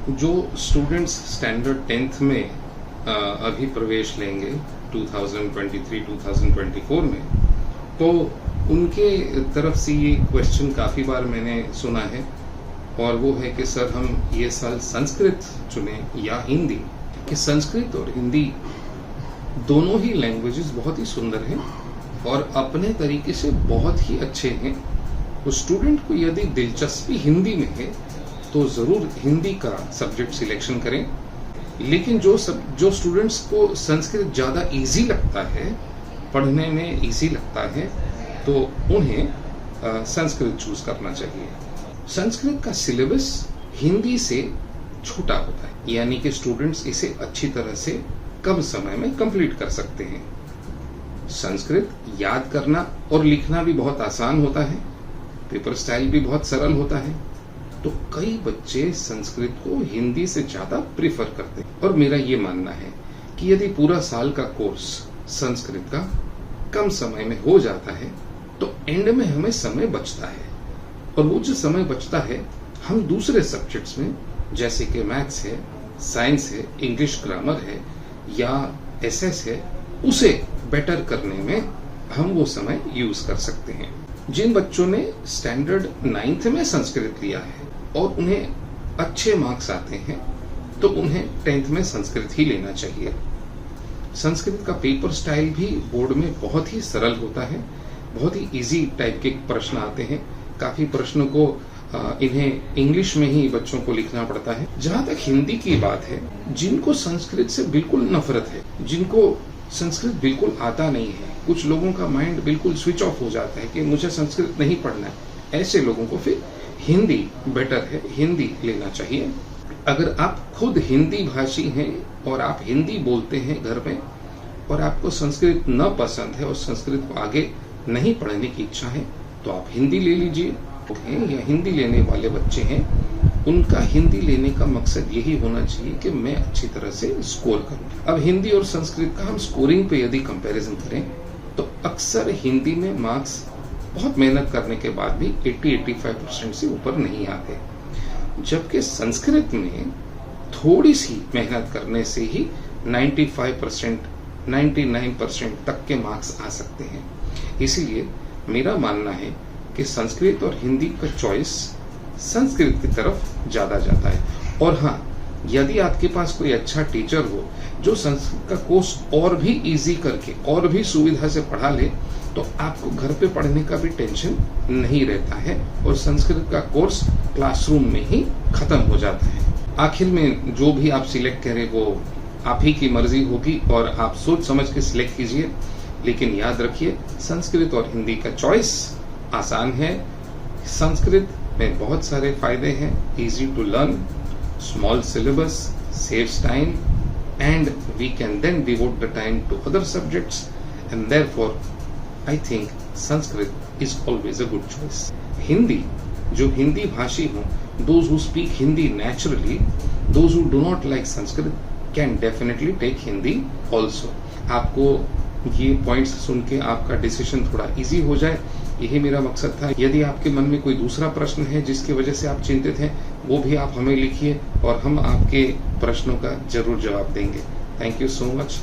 जो students standard 10th में अभी प्रवेश लेंगे 2023-2024 में, तो उनके तरफ से ये क्वेश्चन काफ़ी बार मैंने सुना है, और वो है कि सर हम ये साल संस्कृत चुनें या हिंदी, कि संस्कृत और हिंदी दोनों ही लैंग्वेजेस बहुत ही सुंदर हैं और अपने तरीके से बहुत ही अच्छे हैं। तो स्टूडेंट को यदि दिलचस्पी हिंदी में है तो ज़रूर हिंदी का सब्जेक्ट सिलेक्शन करें, लेकिन जो स्टूडेंट्स को संस्कृत ज़्यादा इजी लगता है, पढ़ने में इजी लगता है, तो उन्हें संस्कृत चूज करना चाहिए। संस्कृत का सिलेबस हिंदी से छोटा होता है, यानी कि स्टूडेंट्स इसे अच्छी तरह से कम समय में कंप्लीट कर सकते हैं। संस्कृत याद करना और लिखना भी बहुत आसान होता है, पेपर स्टाइल भी बहुत सरल होता है, तो कई बच्चे संस्कृत को हिंदी से ज्यादा प्रेफर करते हैं। और मेरा ये मानना है कि यदि पूरा साल का कोर्स संस्कृत का कम समय में हो जाता है तो एंड में हमें समय बचता है, और वो जो समय बचता है हम दूसरे सब्जेक्ट्स में, जैसे कि मैथ्स है, साइंस है, इंग्लिश ग्रामर है या एसएस है, उसे बेटर करने में हम वो समय यूज कर सकते हैं। जिन बच्चों ने स्टैंडर्ड 9th में संस्कृत लिया है और उन्हें अच्छे मार्क्स आते हैं, तो उन्हें 10th में संस्कृत ही लेना चाहिए। संस्कृत का पेपर स्टाइल भी बोर्ड में बहुत ही सरल होता है, बहुत ही इजी टाइप के प्रश्न आते हैं। काफी प्रश्नों को इन्हें इंग्लिश में ही बच्चों को लिखना पड़ता है। जहां तक हिंदी की बात है, जिनको संस्कृत से बिल्कुल नफरत है, जिनको संस्कृत बिल्कुल आता नहीं है, कुछ लोगों का माइंड बिल्कुल स्विच ऑफ हो जाता है कि मुझे संस्कृत नहीं पढ़ना है, ऐसे लोगों को फिर हिंदी बेटर है, हिंदी लेना चाहिए। अगर आप खुद हिंदी भाषी हैं और आप हिंदी बोलते हैं घर में और आपको संस्कृत न पसंद है और संस्कृत को आगे नहीं पढ़ने की इच्छा है, तो आप हिंदी ले लीजिए। या हिंदी लेने वाले बच्चे हैं, उनका हिंदी लेने का मकसद यही होना चाहिए कि मैं अच्छी तरह से स्कोर करूं। अब हिंदी और संस्कृत का हम स्कोरिंग पे यदि कंपैरिजन करें तो अक्सर हिंदी में मार्क्स बहुत मेहनत करने के बाद भी 80-85% से ऊपर नहीं आते, जबकि संस्कृत में थोड़ी सी मेहनत करने से ही 95%, 99% तक के मार्क्स आ सकते हैं। इसीलिए मेरा मानना है कि संस्कृत और हिंदी का चॉइस संस्कृत की तरफ ज्यादा जाता है। और हाँ, यदि आपके पास कोई अच्छा टीचर हो जो संस्कृत का कोर्स और भी इजी करके और भी सुविधा से पढ़ा ले, तो आपको घर पे पढ़ने का भी टेंशन नहीं रहता है और संस्कृत का कोर्स क्लासरूम में ही खत्म हो जाता है। आखिर में जो भी आप सिलेक्ट करें वो आप ही की मर्जी होगी और आप सोच समझ के सिलेक्ट कीजिए, लेकिन याद रखिए संस्कृत और हिंदी का चॉइस आसान है। संस्कृत में बहुत सारे फायदे हैं, easy to learn, small syllabus, saves time, and we can then devote the time to other subjects, and therefore I think Sanskrit is always a good choice. Hindi, जो हिंदी भाषी हों, those who speak Hindi naturally, those who do not like Sanskrit can definitely take Hindi also. आपको ये points सुन के आपका decision थोड़ा easy हो जाए, यही मेरा मकसद था। यदि आपके मन में कोई दूसरा प्रश्न है जिसकी वजह से आप चिंतित हैं, वो भी आप हमें लिखिए और हम आपके प्रश्नों का जरूर जवाब देंगे। Thank you so much.